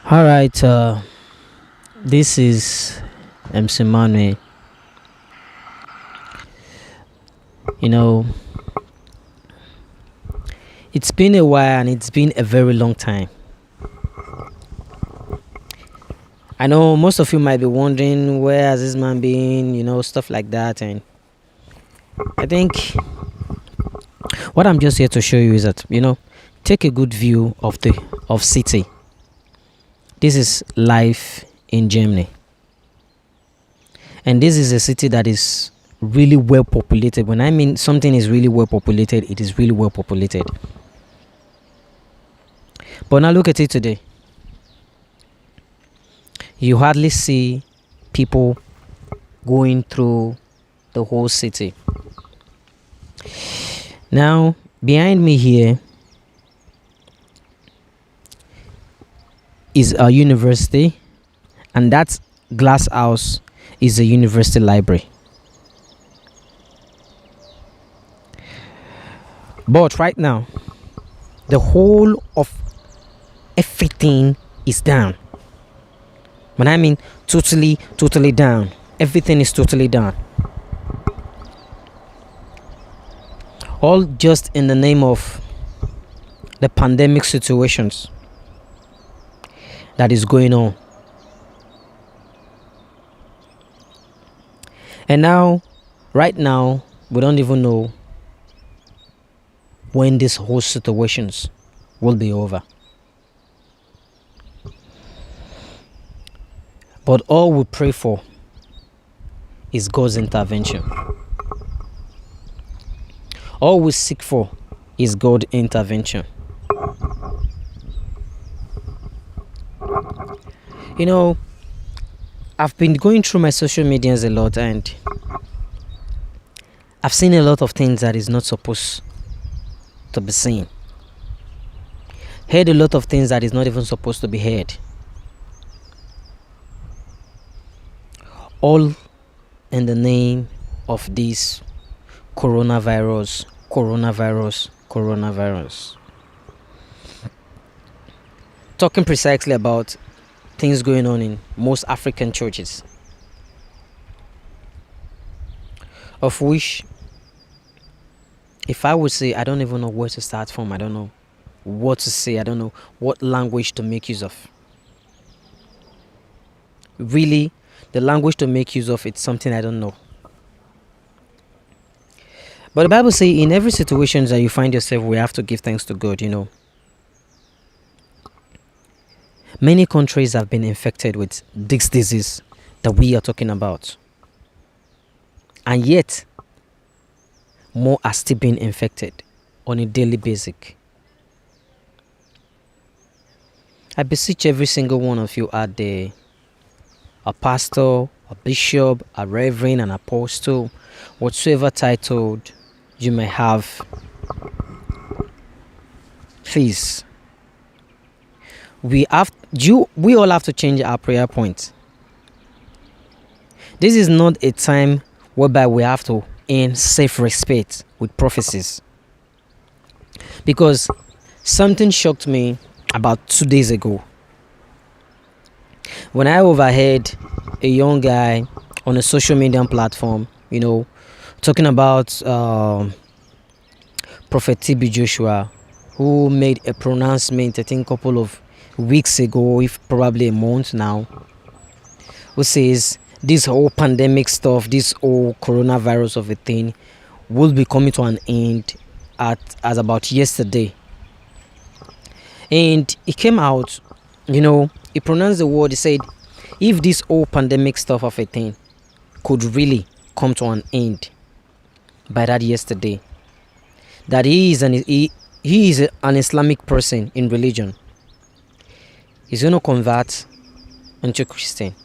All right, this is MC Manuel. You know, it's been a while and it's been a very long time. I know most of you might be wondering where has this man been, stuff like that. And I think what I'm just here to show you is that, take a good view of city. This is life in Germany. And this is a city that is really well populated. When I mean something is really well populated, it is really well populated. But now look at it today. You hardly see people going through the whole city. Now, behind me here is a university, and that glass house is a university library. But right now, the whole of everything is down. When I mean totally down, everything is totally down. All just in the name of the pandemic situations that is going on. And now, right now, we don't even know when these whole situations will be over. But all we pray for is God's intervention. All we seek for is God's intervention. I've been going through my social medias a lot, and I've seen a lot of things that is not supposed to be seen. Heard a lot of things that is not even supposed to be heard. All in the name of this coronavirus. Talking precisely about things going on in most African churches, of which, if I would say, I don't even know where to start from. I don't know what to say. I don't know what language to make use of. Really, the language to make use of, it's something I don't know. But the Bible says in every situation that you find yourself, we have to give thanks to God. Many countries have been infected with this disease that we are talking about. And yet, more are still being infected on a daily basis. I beseech every single one of you out there, a pastor, a bishop, a reverend, an apostle, whatsoever title you may have, please, we all have to change our prayer point. This is not a time whereby we have to end self-respect with prophecies. Because something shocked me about 2 days ago when I overheard a young guy on a social media platform, talking about Prophet TB Joshua, who made a pronouncement, I think, a couple of weeks ago, if probably a month now, who says this whole pandemic stuff, this whole coronavirus of a thing, will be coming to an end as about yesterday. And he came out, he pronounced the word. He said, if this whole pandemic stuff of a thing could really come to an end by that yesterday, that he is an Islamic person in religion, he's going to convert into Christian.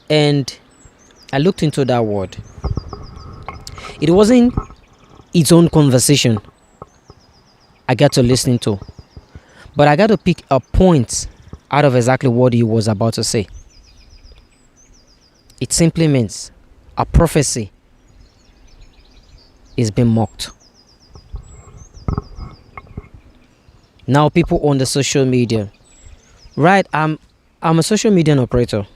And I looked into that word. It wasn't its own conversation I got to listen to, but I got to pick a point out of exactly what he was about to say. It simply means a prophecy is being mocked. Now people on the social media, right? I'm a social media operator,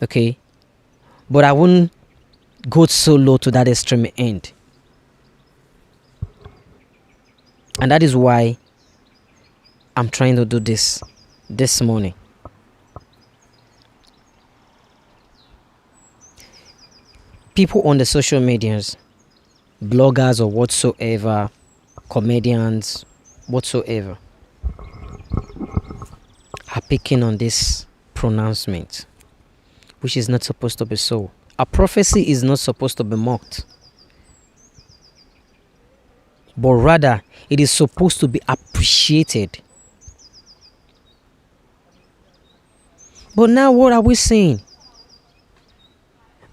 okay, but I wouldn't go so low to that extreme end, and that is why I'm trying to do this morning. People on the social medias, bloggers or whatsoever, comedians, whatsoever, are picking on this pronouncement, which is not supposed to be so. A prophecy is not supposed to be mocked, but rather it is supposed to be appreciated. But now what are we saying?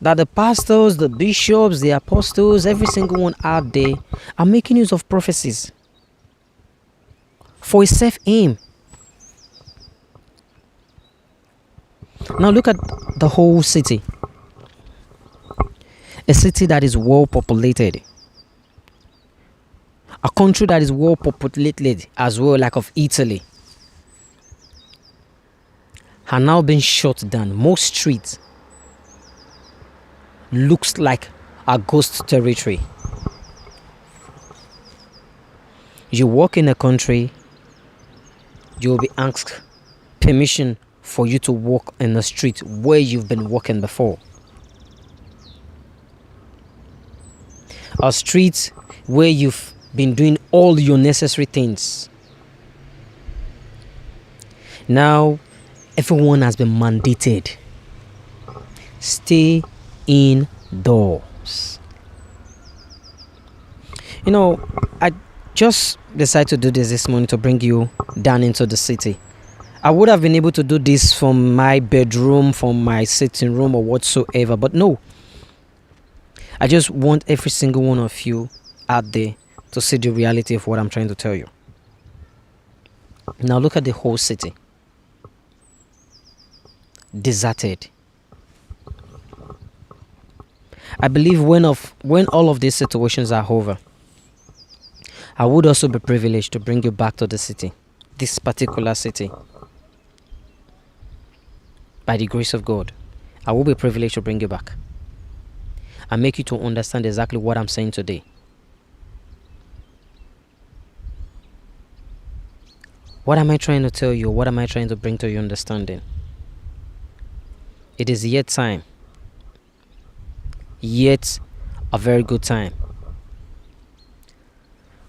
That the pastors, the bishops, the apostles, every single one out there are making use of prophecies for a self aim. Now look at the whole city. A city that is well populated. A country that is well populated as well, like of Italy, are now being shut down. Most streets looks like a ghost territory. You walk in a country, you will be asked permission for you to walk in the street where you've been walking before. A street where you've been doing all your necessary things. Now, everyone has been mandated. Stay indoors. I just decided to do this morning to bring you down into the city. I would have been able to do this from my bedroom, from my sitting room or whatsoever, but no. I just want every single one of you out there to see the reality of what I'm trying to tell you. Now look at the whole city. Deserted. I believe when all of these situations are over, I would also be privileged to bring you back to the city, this particular city. By the grace of God, I will be privileged to bring you back and make you to understand exactly what I'm saying today. What am I trying to tell you? What am I trying to bring to your understanding? It is yet time. Yet a very good time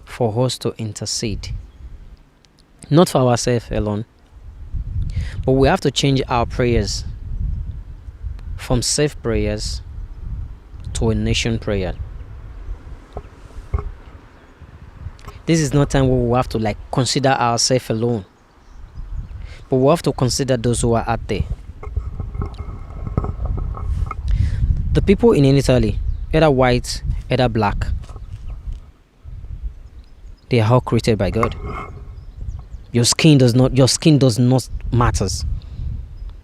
for us to intercede. Not for ourselves alone, but we have to change our prayers from self prayers to a nation prayer. This is not time where we have to consider ourselves alone, but we have to consider those who are out there. The people in Italy, either white, either black, they are all created by God. Your skin does not matters.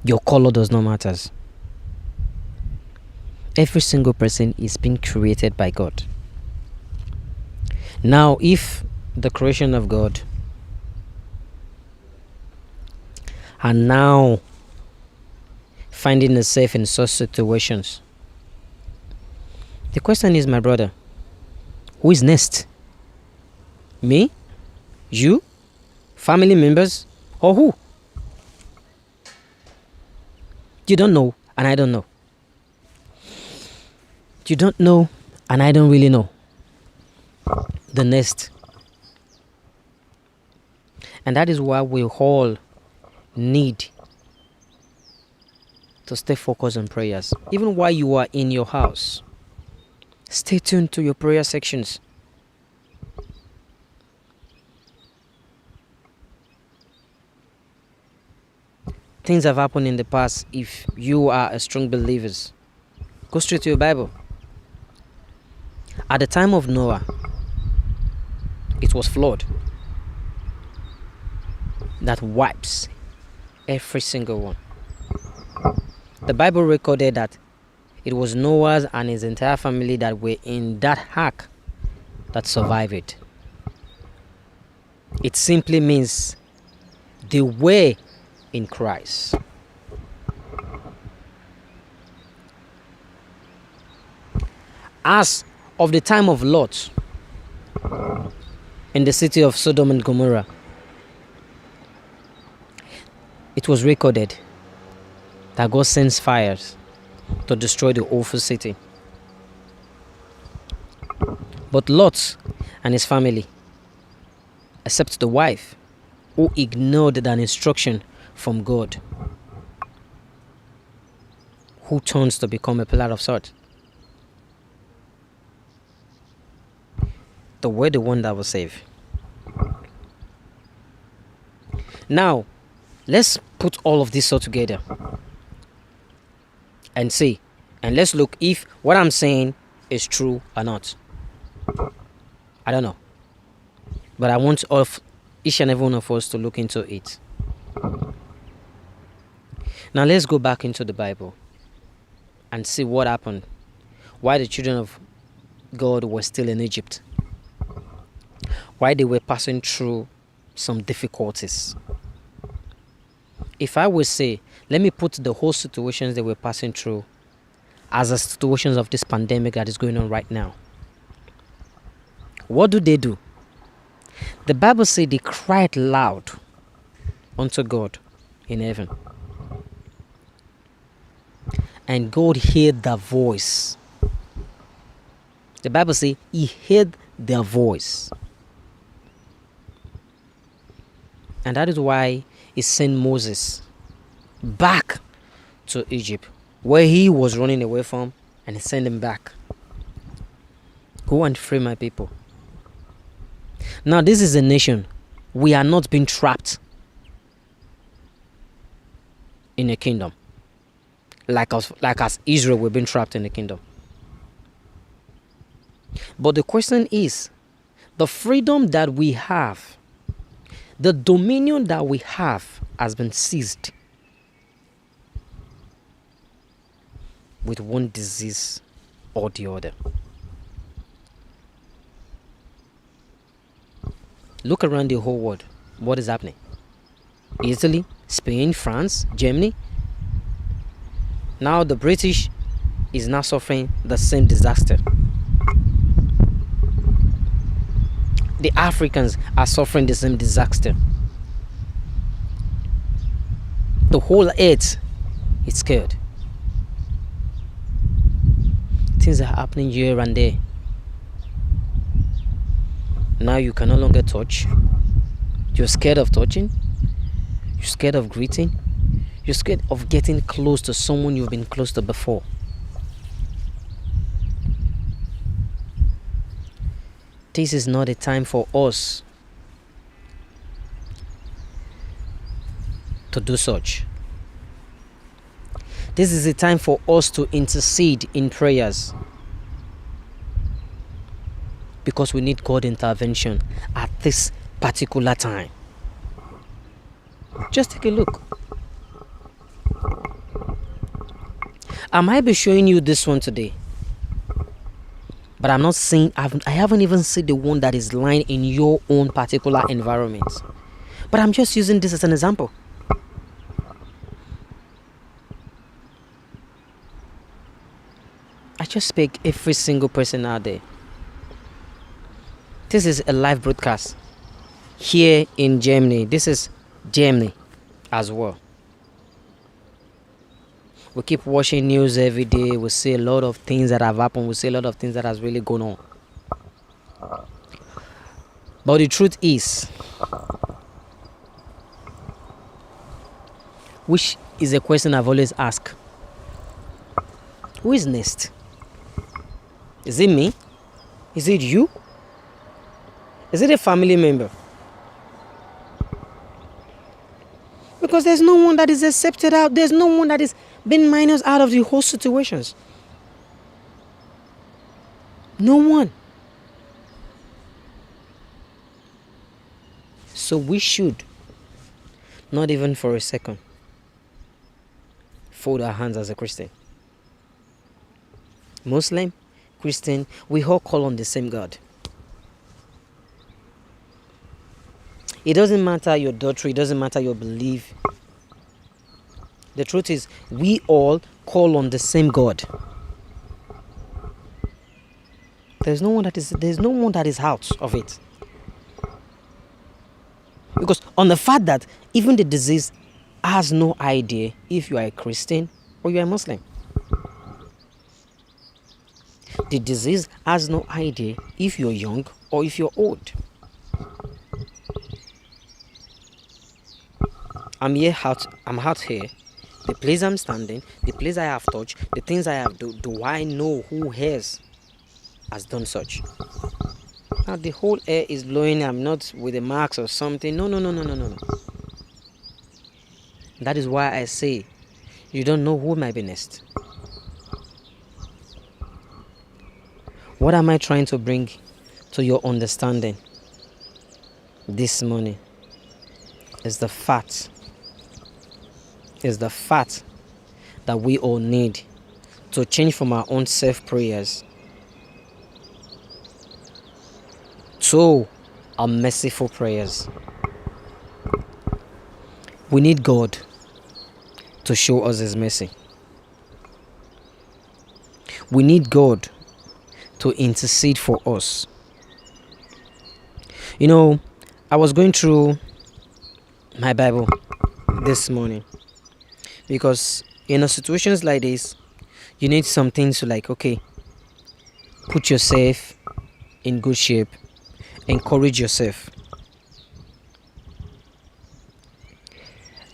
Your color does not matters. Every single person is being created by God. Now, if the creation of God are now finding itself in such situations, the question is, my brother, who is next? Me? You? Family members? Or who? You don't know, and I don't know. You don't know, and I don't really know the next. And that is why we all need to stay focused on prayers. Even while you are in your house, stay tuned to your prayer sections. Things have happened in the past. If you are a strong believer, go straight to your Bible. At the time of Noah, it was flood that wipes every single one. The Bible recorded that it was Noah and his entire family that were in that ark that survived it. It simply means they were in Christ. As of the time of Lot in the city of Sodom and Gomorrah, it was recorded that God sends fires to destroy the awful city. But Lot and his family, except the wife, who ignored an instruction from God, who turns to become a pillar of salt, they were the one that was saved. Now, let's put all of this all together and see, and let's look if what I'm saying is true or not. I don't know, but I want each and every one of us to look into it. Now let's go back into the Bible and see what happened, why the children of God were still in Egypt, why they were passing through some difficulties. If I would say, let me put the whole situations they were passing through as the situations of this pandemic that is going on right now. What do? The Bible says they cried loud unto God in heaven. And God heard their voice. The Bible says he heard their voice. And that is why he sent Moses back to Egypt, where he was running away from, and he sent him back. Go and free my people. Now this is a nation. We are not being trapped in a kingdom. Like as Israel, we've been trapped in the kingdom. But the question is, the freedom that we have, the dominion that we have has been seized with one disease or the other. Look around the whole world. What is happening? Italy, Spain, France, Germany. Now the British is now suffering the same disaster. The Africans are suffering the same disaster. The whole earth is scared. Things are happening here and there. Now you can no longer touch. You're scared of touching. You're scared of greeting. You're scared of getting close to someone you've been close to before. This is not a time for us to do such. This is a time for us to intercede in prayers, because we need God's intervention at this particular time. Just take a look. I might be showing you this one today, but I'm not saying I haven't even seen the one that is lying in your own particular environment. But I'm just using this as an example. I just speak every single person out there. This is a live broadcast here in Germany. This is Germany as well. We keep watching news every day. We see a lot of things that have happened. We see a lot of things that has really gone on. But the truth is, which is a question I've always asked, who is next? Is it me? Is it you? Is it a family member? Because there's no one that is accepted out. There's no one that is being minus out of the whole situations. No one. So we should, not even for a second, fold our hands as a Christian. Muslim, Christian, we all call on the same God. It doesn't matter your doctrine, it doesn't matter your belief. The truth is, we all call on the same God. There's no one that is out of it. Because on the fact that even the disease has no idea if you are a Christian or you are a Muslim. The disease has no idea if you're young or if you're old. I'm out here. The place I'm standing, the place I have touched, the things I have do I know who has done such? Now the whole air is blowing. I'm not with the marks or something. No. That is why I say you don't know who might be next. What am I trying to bring to your understanding this morning is the fact that we all need to change from our own self prayers to our merciful prayers. We need God to show us His mercy. We need God to intercede for us. You know, I was going through my Bible this morning because in situations like this, you need some things to put yourself in good shape, encourage yourself.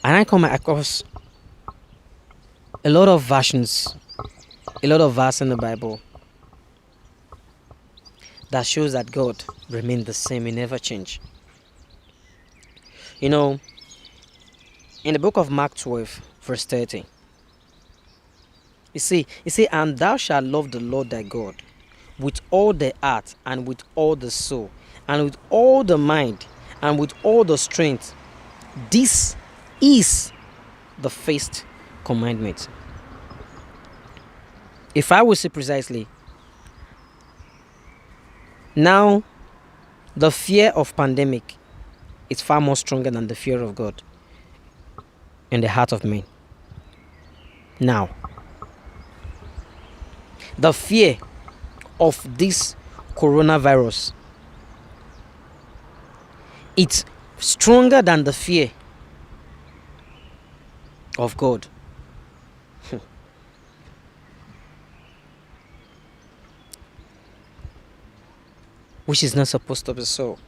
And I come across a lot of verses in the Bible that shows that God remained the same, He never changed. You know, in the book of Mark 12, verse 30, you see, and thou shalt love the Lord thy God with all the heart and with all the soul and with all the mind and with all the strength. This is the first commandment. If I will say precisely, now the fear of pandemic is far more stronger than the fear of God in the heart of men. Now, the fear of this coronavirus, it's stronger than the fear of God. Which is not supposed to be so.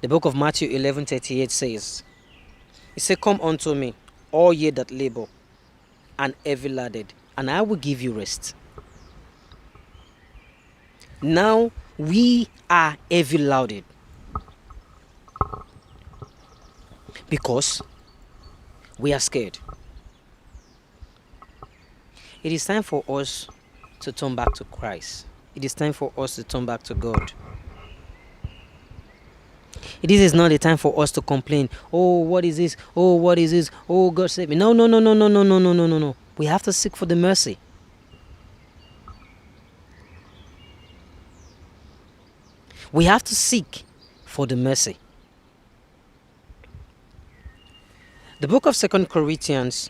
The book of Matthew 11:38 says, it said, come unto me, all ye that labor and heavy laden, and I will give you rest. Now we are heavy laden because we are scared. It is time for us to turn back to Christ. It is time for us to turn back to God. This is not the time for us to complain. Oh, what is this? Oh, what is this? Oh, God save me. No. We have to seek for the mercy. We have to seek for the mercy. The book of 2 Corinthians,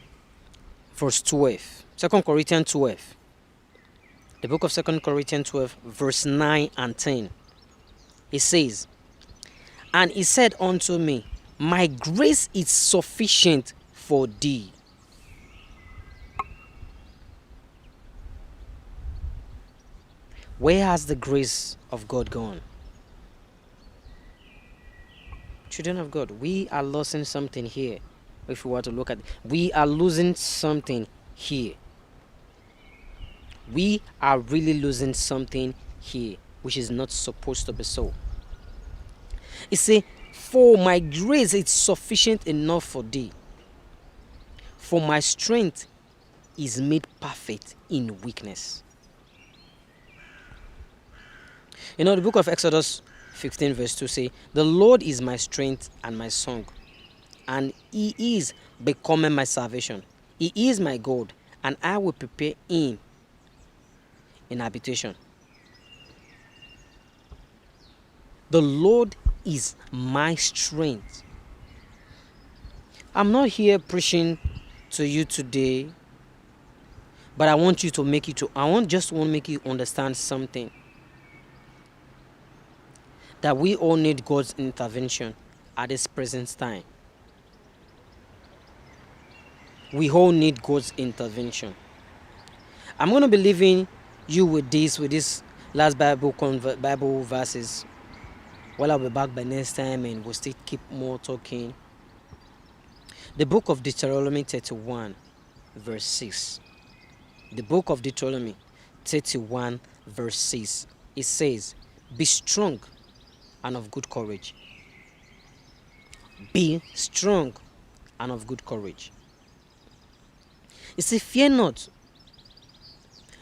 verse 12. 2 Corinthians 12. The book of 2 Corinthians 12, verse 9 and 10. It says, and he said unto me, my grace is sufficient for thee. Where has the grace of God gone? Children of God, we are losing something here. If we were to look at it, we are losing something here. We are really losing something here, which is not supposed to be so. It says, for my grace is sufficient enough for thee, for my strength is made perfect in weakness. You know, the book of Exodus 15 verse 2 say, the Lord is my strength and my song, and He is becoming my salvation. He is my God, and I will prepare Him in habitation. The Lord is my strength. I'm not here preaching to you today, but I want you to make it to I want to make you understand something. That we all need God's intervention at this present time. We all need God's intervention. I'm going to be leaving you with this last Bible verses. Well, I'll be back by next time and we'll still keep more talking. The book of Deuteronomy 31 verse 6. The book of Deuteronomy 31 verse 6. It says, be strong and of good courage. Be strong and of good courage. It says, fear not,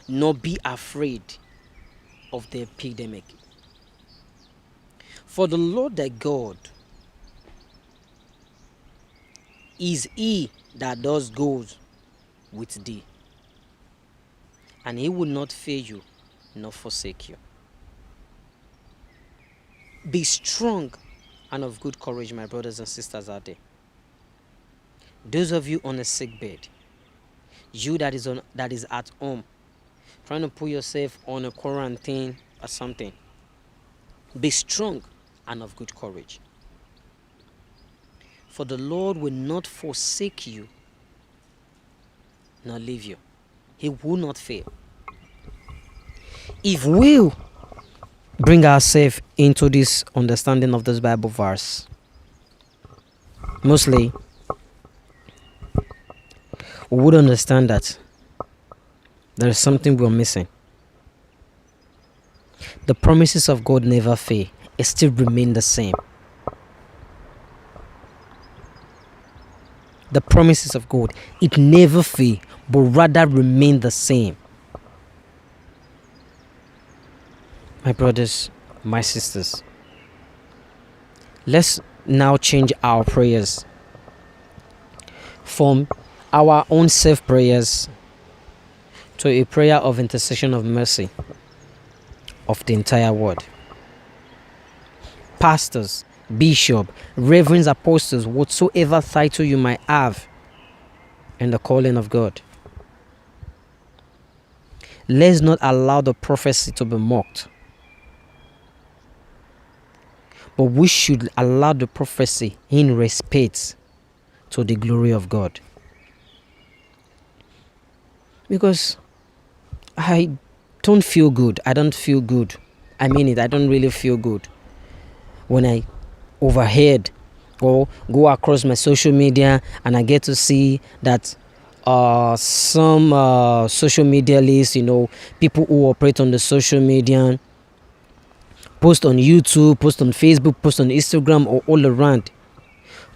nor be afraid of the epidemic. For the Lord thy God is he that does goes with thee, and he will not fail you nor forsake you. Be strong and of good courage, my brothers and sisters out there. Those of you on a sick bed, you that is at home, trying to put yourself on a quarantine or something, be strong and of good courage. For the Lord will not forsake you nor leave you. He will not fail. If we bring ourselves into this understanding of this Bible verse, mostly we would understand that there is something we're missing. The promises of God never fail. It still remain the same. The promises of God, it never fail, but rather remain the same. My brothers, my sisters, let's now change our prayers from our own self prayers to a prayer of intercession of mercy of the entire world. Pastors, bishop, reverends, apostles, whatsoever title you might have in the calling of God, let's not allow the prophecy to be mocked, but we should allow the prophecy in respect to the glory of God. Because I don't feel good. I don't feel good. I mean it. I don't really feel good when I overheard or go across my social media and I get to see that some social media lists, people who operate on the social media, post on YouTube, post on Facebook, post on Instagram, or all around,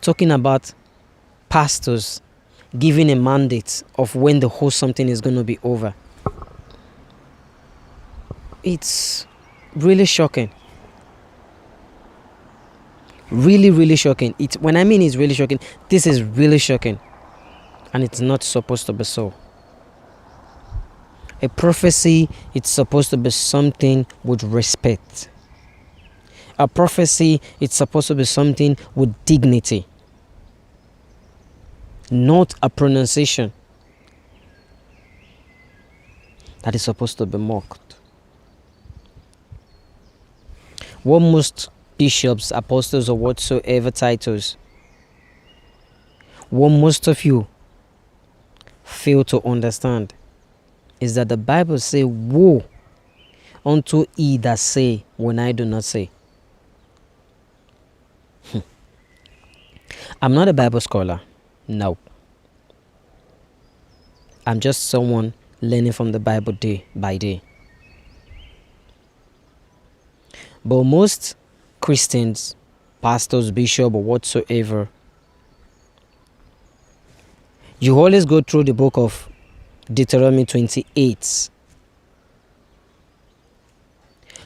talking about pastors giving a mandate of when the whole something is going to be over. It's really shocking. Really, really shocking. When I mean it's really shocking, this is really shocking. And it's not supposed to be so. A prophecy, it's supposed to be something with respect. A prophecy, it's supposed to be something with dignity. Not a pronunciation that is supposed to be mocked. What most bishops, apostles, or whatsoever titles, what most of you fail to understand is that the Bible says, woe unto he that say when I do not say. I'm not a Bible scholar. No. I'm just someone learning from the Bible day by day. But most Christians, pastors, bishops, or whatsoever, you always go through the book of Deuteronomy 28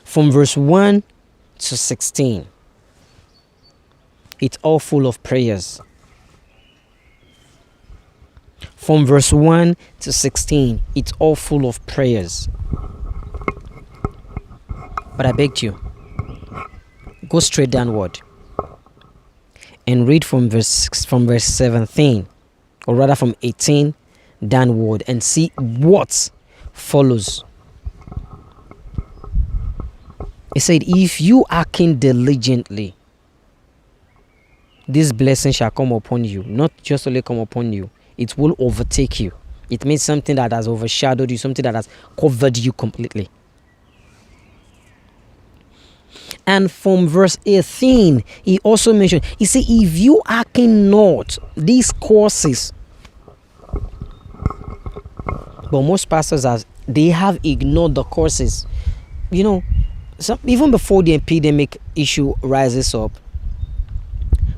from verse 1 to 16. It's all full of prayers. From verse 1 to 16, it's all full of prayers. But I begged you, go straight downward. and read from verse 17, or rather from 18 downward, and see what follows. It said, if you hearken diligently, this blessing shall come upon you. Not just only come upon you, it will overtake you. It means something that has overshadowed you, something that has covered you completely. And from verse 18, he also mentioned, he said, if you hearken not these courses. But most pastors, they have ignored the courses. You know, even before the epidemic issue rises up,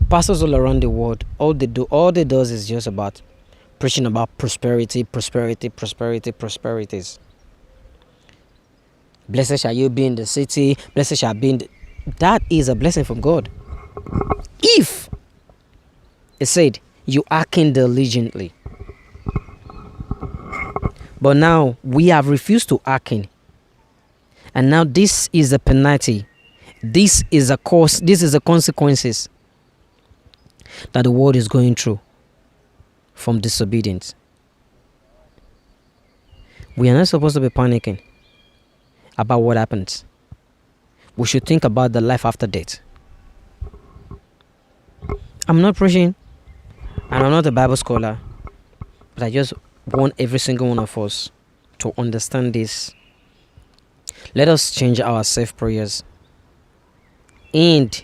pastors all around the world, all they do is just about preaching about prosperity. Prosperities. Blessed shall you be in the city. Blessed shall be in the... That is a blessing from God. If it said you hearken diligently. But now we have refused to hearken. And now this is the penalty. This is a course. This is the consequences that the world is going through from disobedience. We are not supposed to be panicking about what happens. We should think about the life after death. I'm not preaching, and I'm not a Bible scholar, but I just want every single one of us to understand this. Let us change our self prayers and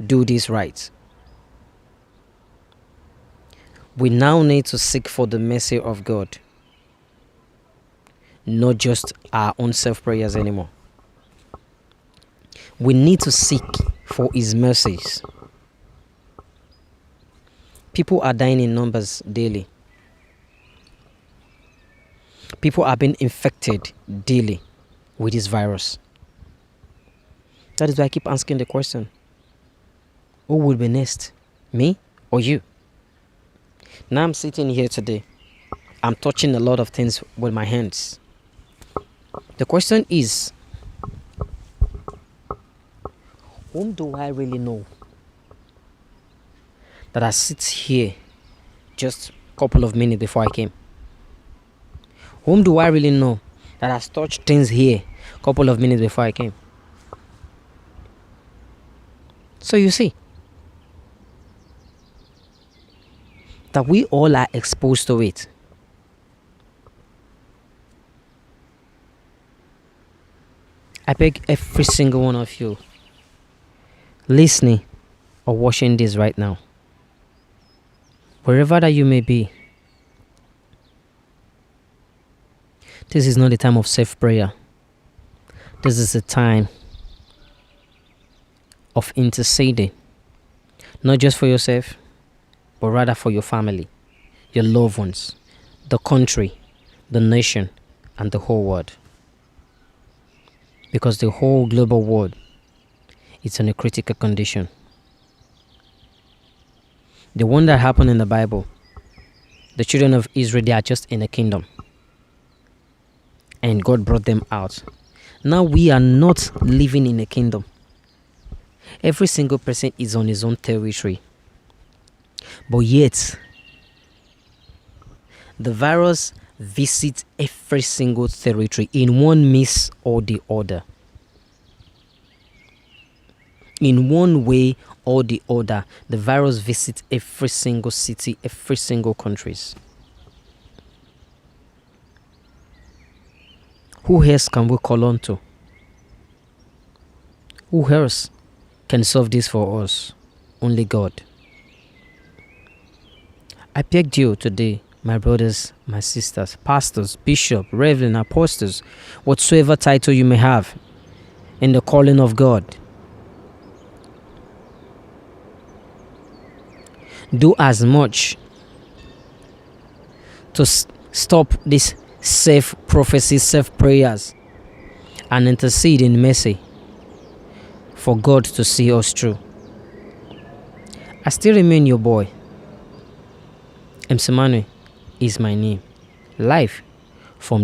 do this right. We now need to seek for the mercy of God, not just our own self prayers anymore. We need to seek for His mercies. People are dying in numbers daily. People are being infected daily with this virus. That is why I keep asking the question, who will be next? Me or you? Now I'm sitting here today. I'm touching a lot of things with my hands. The question is, whom do I really know that I sit here just a couple of minutes before I came? Whom do I really know that has touched things here a couple of minutes before I came? So you see that we all are exposed to it. I beg every single one of you listening or watching this right now, wherever that you may be, this is not a time of self-prayer. This is a time of interceding, not just for yourself, but rather for your family, your loved ones, the country, the nation, and the whole world. Because the whole global world is in a critical condition. The one that happened in the Bible, the children of Israel, they are just in a kingdom. And God brought them out. Now we are not living in a kingdom. Every single person is on his own territory. But yet, the virus visits every single territory in one means or the other. In one way or the other, the virus visits every single city, every single countries. Who else can we call on to? Who else can solve this for us? Only God. I beg you today, my brothers, my sisters, pastors, bishops, reverend, apostles, whatsoever title you may have in the calling of God, do as much to stop this self-prophecy, self-prayers, and intercede in mercy for God to see us through. I still remain your boy. MC Manu is my name. Life